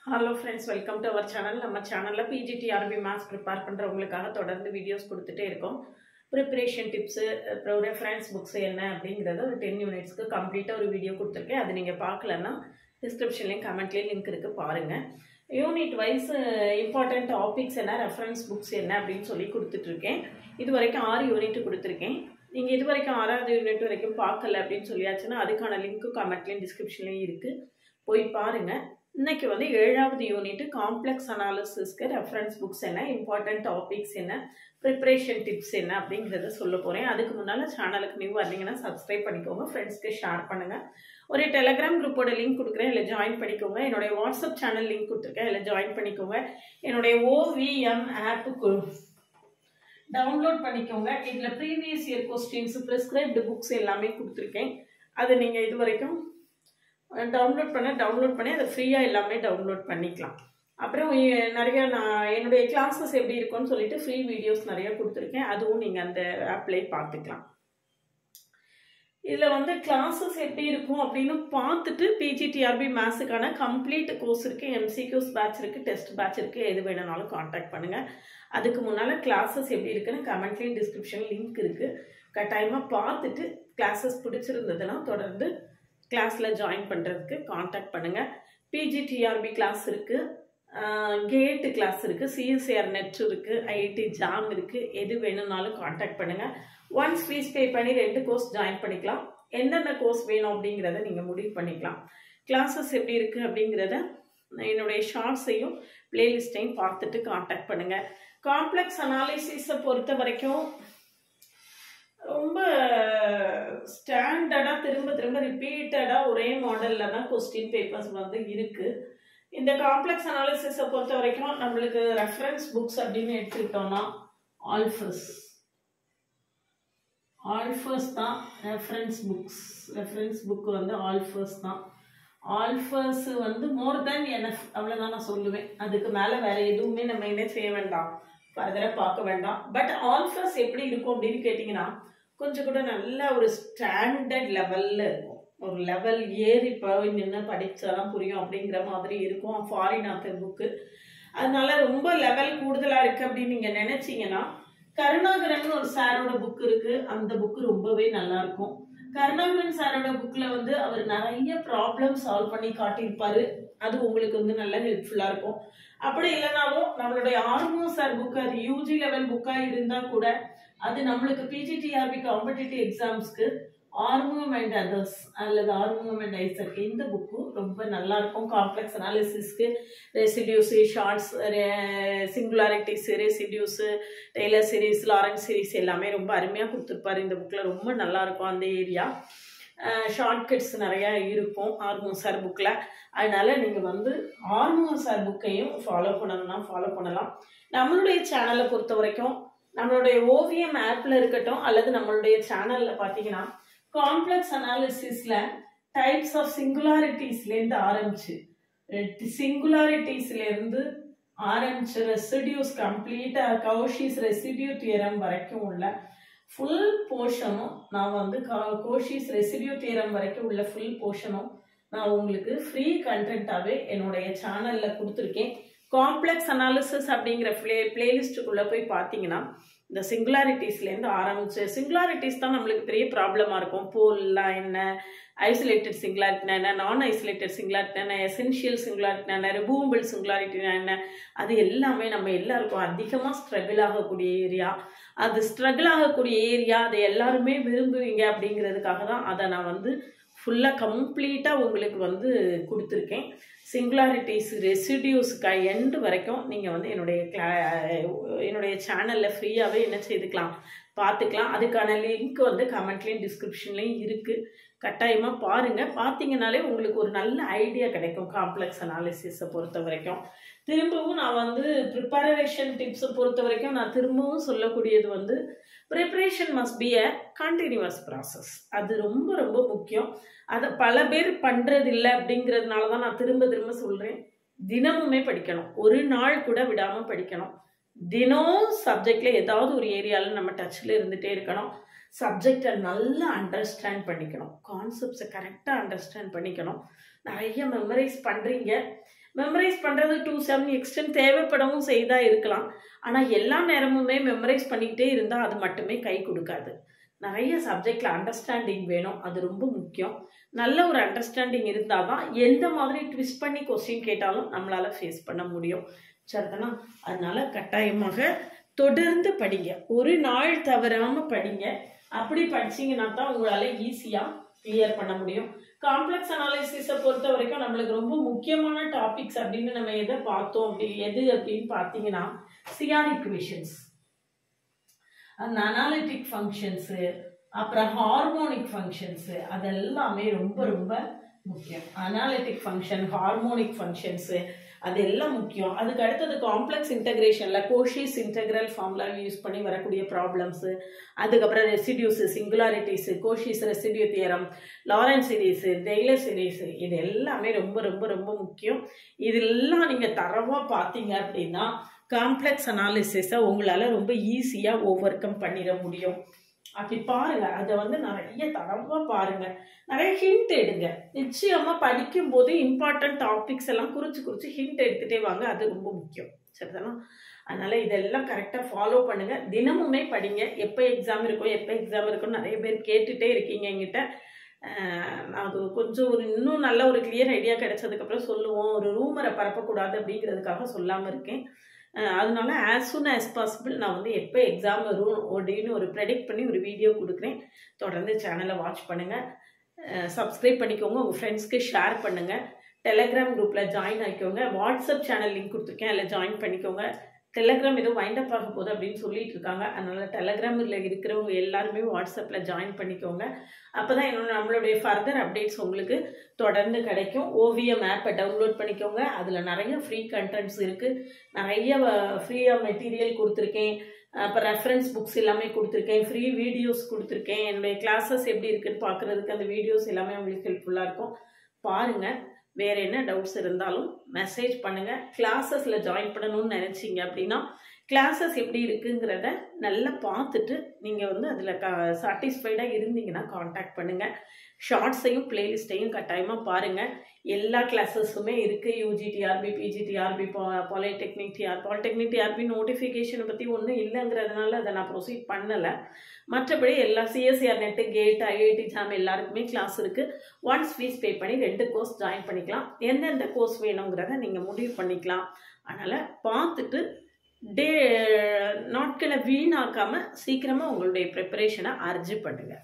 Hello friends, welcome to our channel. நம்ம சேனல்ல PGTRB Maths prepare பண்றவங்களுக்காக தொடர்ந்து வீடியோஸ் கொடுத்துட்டே இருக்கோம். Preparation tips, அப்புறம் reference books என்ன அப்படிங்கறது ஒரு 10 யூனிட்ஸ்க்கு கம்ப்ளீட்டா ஒரு வீடியோ கொடுத்திருக்கேன். அது நீங்க பார்க்கலனா descriptionலயும் கமெண்ட்லயும் லிங்க் இருக்கு பாருங்க. யூனிட் வைஸ் இம்பார்ட்டன்ட் டாபிக்ஸ் என்ன, ரெஃபரன்ஸ் புக்ஸ் என்ன அப்படினு சொல்லி கொடுத்துட்டு இருக்கேன். இது வரைக்கும் 6 யூனிட் கொடுத்திருக்கேன். நீங்க இது வரைக்கும் 6வது யூனிட் வரைக்கும் பார்க்கல அப்படினு சொல்லியாச்சுனா அதுக்கான லிங்க் கமெண்ட்லயும் descriptionலயும் இருக்கு. போய் பாருங்க. இன்னைக்கு வந்து 7வது யூனிட் காம்ப்ளெக்ஸ் அனாலிசிஸ்க்கு ரெஃபரன்ஸ் புக்ஸ் என்ன, இம்பார்ட்டன்ட் டாபிக்ஸ் என்ன, ப்ரிப்பரேஷன் டிப்ஸ் என்ன அப்படிங்கறத சொல்ல போறேன். அதுக்கு முன்னால சேனலுக்கு நியூ வந்தீங்கன்னா சப்ஸ்கிரைப் பண்ணிக்கோங்க, ஃப்ரெண்ட்ஸ்க்கு ஷேர் பண்ணுங்க. ஒரு டெலிகிராம் குரூப்போட லிங்க் கொடுக்குறேன், இல்ல ஜாயின் பண்ணிக்கோங்க. என்னோட வாட்ஸ்அப் சேனல் லிங்க் கொடுத்துருக்கேன், இல்ல ஜாயின் பண்ணிக்கோங்க. என்னோட OVM ஆப்புக்கு டவுன்லோட் பண்ணிக்கோங்க. இதுல previous year questions, prescribed books எல்லாமே கொடுத்துருக்கேன். அது நீங்க இது வரைக்கும் டவுன்லோட் பண்ணி அதை ஃப்ரீயா எல்லாமே டவுன்லோட் பண்ணிக்கலாம். அப்புறம் நிறைய நான் என்னுடைய கிளாஸஸ் எப்படி இருக்கும்னு சொல்லிட்டு ஃப்ரீ வீடியோஸ் நிறைய கொடுத்துருக்கேன். அதுவும் நீங்க அந்த ஆப்லயே பார்த்துக்கலாம். இதுல வந்து கிளாஸஸ் எப்படி இருக்கும் அப்படின்னு பார்த்துட்டு PGTRB மேத்ஸுக்கான கம்ப்ளீட் கோர்ஸ் இருக்கு, MCQs பேட்ச் இருக்கு, டெஸ்ட் பேட்ச் இருக்கு. எது வேணும்னாலும் காண்டாக்ட் பண்ணுங்க. அதுக்கு முன்னால கிளாஸஸ் எப்படி இருக்குன்னு கமெண்ட்லயும் டிஸ்கிரிப்ஷன் லிங்க் இருக்கு. கட்டாயமா பார்த்துட்டு கிளாஸஸ் பிடிச்சிருந்ததுன்னா தொடர்ந்து கிளாஸ்ல ஜாயின் பண்றதுக்கு காண்டாக்ட் பண்ணுங்க. PGTRB கிளாஸ் இருக்கு, கேட் கிளாஸ் இருக்கு, CSIR நெட் இருக்கு, IIT ஜாம் இருக்கு. எது வேணும்னாலும் காண்டாக்ட் பண்ணுங்க. ஒன்ஸ் ஃபீஸ் பே பண்ணி 2 கோர்ஸ் ஜாயின் பண்ணிக்கலாம். என்னென்ன கோர்ஸ் வேணும் அப்படிங்கறத நீங்க முடிவு பண்ணிக்கலாம். கிளாஸஸ் எப்படி இருக்கு அப்படிங்கறத என்னுடைய ஷார்ட்ஸையும் பிளேலிஸ்டையும் பார்த்துட்டு காண்டாக்ட் பண்ணுங்க. காம்ப்ளெக்ஸ் அனாலிசிஸை பொறுத்த வரைக்கும் ரொம்ப ஸ்டாண்டர்டா திரும்ப ரிப்பீட்டடா ஒரே மாடல்ல தான் क्वेश्चन பேப்பர்ஸ் வந்து இருக்கு. இந்த காம்ப்ளெக்ஸ் அனாலிசிஸை பொறுத்த வரைக்கும் நம்மளுக்கு ரெஃபரன்ஸ் புக்ஸ் அப்படின்னு எடுத்துக்கிட்டோம்னா ஆல்ஃபர்ஸ் தான் ரெஃபரன்ஸ் புக் வந்து ஆல்ஃபர்ஸ் தான். ஆல்ஃபர்ஸ் வந்து மோர் தென் எனஃப், அவ்வளவுதான் நான் சொல்லுவேன். அதுக்கு மேல வேற எதுவுமே நம்ம என்ன செய்ய வேண்டாம், ஃபர்தரா பார்க்க வேண்டாம். பட் ஆல்ஃபர்ஸ் எப்படி இருக்கும் அப்படின்னு கேட்டீங்கன்னா கொஞ்சம் கூட நல்ல ஒரு ஸ்டாண்டர்ட் லெவல்ல இருக்கும். ஒரு லெவல் ஏறி போய் நின்று படிச்சாதான் புரியும் அப்படிங்கிற மாதிரி இருக்கும். ஃபாரின் ஆத்தர் புக்கு, அதனால ரொம்ப லெவல் கூடுதலா இருக்கு அப்படின்னு நீங்க நினைச்சீங்கன்னா கருணாகரன் ஒரு சாரோட புக் இருக்கு. அந்த புக் ரொம்பவே நல்லா இருக்கும். கருணாகரன் சாரோட புக்ல வந்து அவர் நிறைய ப்ராப்ளம் சால்வ் பண்ணி காட்டியிருப்பாரு. அது உங்களுக்கு வந்து நல்ல ஹெல்ப்ஃபுல்லா இருக்கும். அப்படி இல்லைனாலும் நம்மளுடைய ஆர்மோ சார் புக், அது UG லெவல் புக்கா இருந்தா கூட அது நம்மளுக்கு PGTRB காம்படிட்டிவ் எக்ஸாம்ஸ்க்கு ஆர்மம் அண்ட் அதர்ஸ் அல்லது ஆர்மம் அண்ட் ஐசக் இந்த புக்கும் ரொம்ப நல்லா இருக்கும். காம்ப்ளெக்ஸ் அனாலிசிஸ்க்கு ரெசிடியூஸ், ஷார்ட்ஸ், singularities, residues, Taylor series, Laurent series எல்லாமே ரொம்ப அருமையாக கொடுத்துருப்பாரு. இந்த புக்கில் ரொம்ப நல்லா இருக்கும். அந்த ஏரியா ஷார்ட்கட்ஸ் நிறையா இருக்கும் ஆர்மோ சார் புக்கில். அதனால நீங்கள் வந்து ஆர்மோ சார் புக்கையும் ஃபாலோ பண்ணணும்னா ஃபாலோ பண்ணலாம். நம்மளுடைய சேனலை பொறுத்த வரைக்கும் நம்மளுடைய OVM ஆப்ல இருக்கட்டும் அல்லது நம்மளுடைய சேனல்ல பார்த்தீங்கன்னா காம்ப்ளெக்ஸ் அனாலிசிஸ்ல டைப்ஸ் ஆஃப் சிங்குலாரிட்டிஸ்லேருந்து ஆரம்பிச்சு ரெசிடியூஸ் கம்ப்ளீட்டா கௌஷிஸ் ரெசிடியூ தியரம் வரைக்கும் உள்ள ஃபுல் போர்ஷனும் நான் வந்து கோஷிஸ் ரெசிடியூ தியரம் வரைக்கும் உள்ள ஃபுல் போர்ஷனும் நான் உங்களுக்கு ஃப்ரீ கண்டென்ட்டாவே என்னுடைய சேனல்ல கொடுத்துருக்கேன். காம்ப்ளெக்ஸ் அனாலிசிஸ் அப்படிங்கிற பிளேலிஸ்டுக்குள்ள போய் பார்த்தீங்கன்னா இந்த சிங்குலாரிட்டிஸ்லேருந்து ஆரம்பிச்சு, சிங்குலாரிட்டிஸ் தான் நம்மளுக்கு பெரிய ப்ராப்ளமா இருக்கும். போல்லாம் என்ன, ஐசோலேட்டட் சிங்குலாரிட்டினா என்ன, நான் ஐசோலேட்டட் சிங்குலாரிட்டினா என்ன, எசென்ஷியல் சிங்குலாரிட்டினா என்ன, ரிமூவபிள் சிங்குலாரிட்டினா என்ன, அது எல்லாமே நம்ம எல்லாருக்கும் அதிகமாக ஸ்ட்ரகிள் ஆகக்கூடிய ஏரியா. அது ஸ்ட்ரகிள் ஆகக்கூடிய ஏரியா, அதை எல்லாருமே விரும்புவீங்க அப்படிங்கிறதுக்காக தான் அதை நான் வந்து ஃபுல்லாக கம்ப்ளீட்டாக உங்களுக்கு வந்து கொடுத்துருக்கேன். சிங்குலாரிட்டிஸ் ரெசிடியூஸ்க்கு எண்டு வரைக்கும் நீங்கள் வந்து என்னுடைய சேனலில் ஃப்ரீயாகவே என்ன செய்துக்கலாம், பார்த்துக்கலாம். அதுக்கான லிங்க் வந்து கமெண்ட்லேயும் டிஸ்கிரிப்ஷன்லேயும் இருக்குது. கட்டாயமாக பாருங்கள். பார்த்தீங்கன்னாலே உங்களுக்கு ஒரு நல்ல ஐடியா கிடைக்கும் காம்ப்ளெக்ஸ் அனாலிசிஸை பொறுத்த வரைக்கும். திரும்பவும் நான் வந்து ப்ரிப்பரேஷன் டிப்ஸை பொறுத்த வரைக்கும் நான் திரும்பவும் சொல்லக்கூடியது வந்து preparation must be a continuous process. அது ரொம்ப ரொம்ப முக்கியம். அதை பல பேர் பண்ணுறது இல்லை அப்படிங்கிறதுனால தான் நான் திரும்ப சொல்கிறேன். தினமுமே படிக்கணும், ஒரு நாள் கூட விடாமல் படிக்கணும். தினம் சப்ஜெக்ட்ல ஏதாவது ஒரு ஏரியாவில் நம்ம டச்சில் இருந்துகிட்டே இருக்கணும். சப்ஜெக்டை நல்லா அண்டர்ஸ்டாண்ட் பண்ணிக்கணும், கான்செப்ட்ஸை கரெக்டாக அண்டர்ஸ்டாண்ட் பண்ணிக்கணும். நிறைய மெமரைஸ் பண்ணுறீங்க. மெமரைஸ் பண்ணுறது டு சம் எக்ஸ்டென்ட் தேவைப்படவும் செய்தா இருக்கலாம். ஆனால் எல்லா நேரமுமே மெமரைஸ் பண்ணிக்கிட்டே இருந்தால் அது மட்டுமே கை கொடுக்காது. நிறைய சப்ஜெக்டில் அண்டர்ஸ்டாண்டிங் வேணும், அது ரொம்ப முக்கியம். நல்ல ஒரு அண்டர்ஸ்டாண்டிங் இருந்தால் தான் எந்த மாதிரி ட்விஸ்ட் பண்ணி கொஸ்டின் கேட்டாலும் நம்மளால் ஃபேஸ் பண்ண முடியும். சரிதானா? அதனால கட்டாயமாக தொடர்ந்து படிங்க, ஒரு நாள் தவறாமல் படிங்க. அப்படி படிச்சிங்கன்னா தான் உங்களால் ஈஸியாக கிளியர் பண்ண முடியும். காம்ப்ளெக்ஸ் அனாலிசிஸை பொறுத்த வரைக்கும் நம்மளுக்கு ரொம்ப முக்கியமான டாபிக்ஸ் அப்படின்னு நம்ம எதை பார்த்தோம் அப்படின்னு பார்த்தீங்கன்னா சிஆர் ஈக்குவேஷன்ஸ், அந்த அனாலிட்டிக் ஃபங்க்ஷன்ஸு, அப்புறம் ஹார்மோனிக் ஃபங்க்ஷன்ஸு, அதெல்லாமே ரொம்ப ரொம்ப முக்கியம். அனாலிட்டிக் ஃபங்க்ஷன், ஹார்மோனிக் ஃபங்க்ஷன்ஸு அதெல்லாம் முக்கியம். அதுக்கு அடுத்தது காம்ப்ளெக்ஸ் இன்டகிரேஷனில் கோஷிஸ் இன்டெக்ரல் ஃபார்முலா யூஸ் பண்ணி வரக்கூடிய ப்ராப்ளம்ஸு, அதுக்கப்புறம் residues, singularities, Cauchy's residue theorem, Laurent series, Taylor series, இது எல்லாமே ரொம்ப ரொம்ப ரொம்ப முக்கியம். இதெல்லாம் நீங்கள் தரவாக பார்த்தீங்க அப்படின்னா காம்ப்ளெக்ஸ் அனாலிசிஸை உங்களால் ரொம்ப ஈஸியாக ஓவர் கம் பண்ணிட முடியும். அப்படி பாருங்க, அதை நிறைய தரவா பாருங்க, நிறைய ஹிண்ட் எடுங்க. நிச்சயமா படிக்கும் போது இம்பார்ட்டன்ட் டாபிக்ஸ் எல்லாம் குறிச்சு ஹிண்ட் எடுத்துட்டே வாங்க, அது ரொம்ப முக்கியம். சரிதானா? அதனால இதெல்லாம் கரெக்டா ஃபாலோ பண்ணுங்க. தினமுமே படிங்க. எப்போ எக்ஸாம் இருக்கும் நிறைய பேர் கேட்டுட்டே இருக்கீங்க என்கிட்ட. அது கொஞ்சம் இன்னும் நல்ல ஒரு கிளியர் ஐடியா கிடைச்சதுக்கப்புறம் சொல்லுவோம். ஒரு ரூமரை பரப்பக்கூடாது அப்படிங்கிறதுக்காக சொல்லாமல் இருக்கேன். அதனால ஆஸ் சூன் ஆஸ் பாசிபிள் நான் எப்போ எக்ஸாம் வரும் அப்படின்னு ஒரு ப்ரெடிக்ட் பண்ணி ஒரு வீடியோ கொடுக்குறேன். தொடர்ந்து சேனலை வாட்ச் பண்ணுங்கள், சப்ஸ்கிரைப் பண்ணிக்கோங்க, உங்கள் ஃப்ரெண்ட்ஸ்க்கு ஷேர் பண்ணுங்கள், டெலகிராம் குரூப்பில் ஜாயின் ஆகிக்கோங்க. வாட்ஸ்அப் சேனல் லிங்க் கொடுத்துருக்கேன், அதில் ஜாயின் பண்ணிக்கோங்க. டெலகிராம் ஏதோ வைண்டப் ஆக போகுது அப்படின்னு சொல்லிட்டு இருக்காங்க. அதனால் டெலகிராமில் இருக்கிறவங்க எல்லாருமே வாட்ஸ்அப்பில் ஜாயின் பண்ணிக்கோங்க. அப்போ தான் நம்மளுடைய ஃபர்தர் அப்டேட்ஸ் உங்களுக்கு தொடர்ந்து கிடைக்கும். ஓவியம் ஆப்பை டவுன்லோட் பண்ணிக்கோங்க, அதில் நிறைய ஃப்ரீ கண்டென்ட்ஸ் இருக்குது, நிறைய ஃப்ரீயாக மெட்டீரியல் கொடுத்துருக்கேன். அப்போ ரெஃபரன்ஸ் புக்ஸ் எல்லாமே கொடுத்துருக்கேன், ஃப்ரீ வீடியோஸ் கொடுத்துருக்கேன். என்னுடைய கிளாஸஸ் எப்படி இருக்குன்னு பார்க்குறதுக்கு அந்த வீடியோஸ் எல்லாமே உங்களுக்கு ஹெல்ப்ஃபுல்லாக இருக்கும். பாருங்கள். வேறு என்ன டவுட்ஸ் இருந்தாலும் மெசேஜ் பண்ணுங்கள். கிளாஸஸில் ஜாயின் பண்ணணும்னு நினச்சிங்க அப்படின்னா கிளாஸஸ் எப்படி இருக்குங்கிறத நல்லா பார்த்துட்டு நீங்கள் அதில் சாட்டிஸ்ஃபைடாக இருந்தீங்கன்னா காண்டாக்ட் பண்ணுங்கள். ஷார்ட்ஸையும் பிளேலிஸ்ட்டையும் கட்டாயமாக பாருங்கள். எல்லா கிளாஸஸுமே இருக்குது. UG TRB, PG TRB, polytechnic TRB நோட்டிஃபிகேஷனை பற்றி ஒன்றும் இல்லைங்கிறதுனால அதை நான் ப்ரொசீட் பண்ணலை. மற்றபடி எல்லா CSIR NET, GATE, IIT JAM எல்லாருக்குமே கிளாஸ் இருக்குது. ஒன்ஸ் ஃபீஸ் பே பண்ணி 2 கோர்ஸ் ஜாயின் பண்ணிக்கலாம். எந்தெந்த கோர்ஸ் வேணுங்கிறத நீங்கள் முடிவு பண்ணிக்கலாம். அதனால் பார்த்துட்டு நாட்களை வீணாக்காமல் சீக்கிரமாக உங்களுடைய ப்ரிப்பரேஷனை அர்ஜி பண்ணுங்கள்.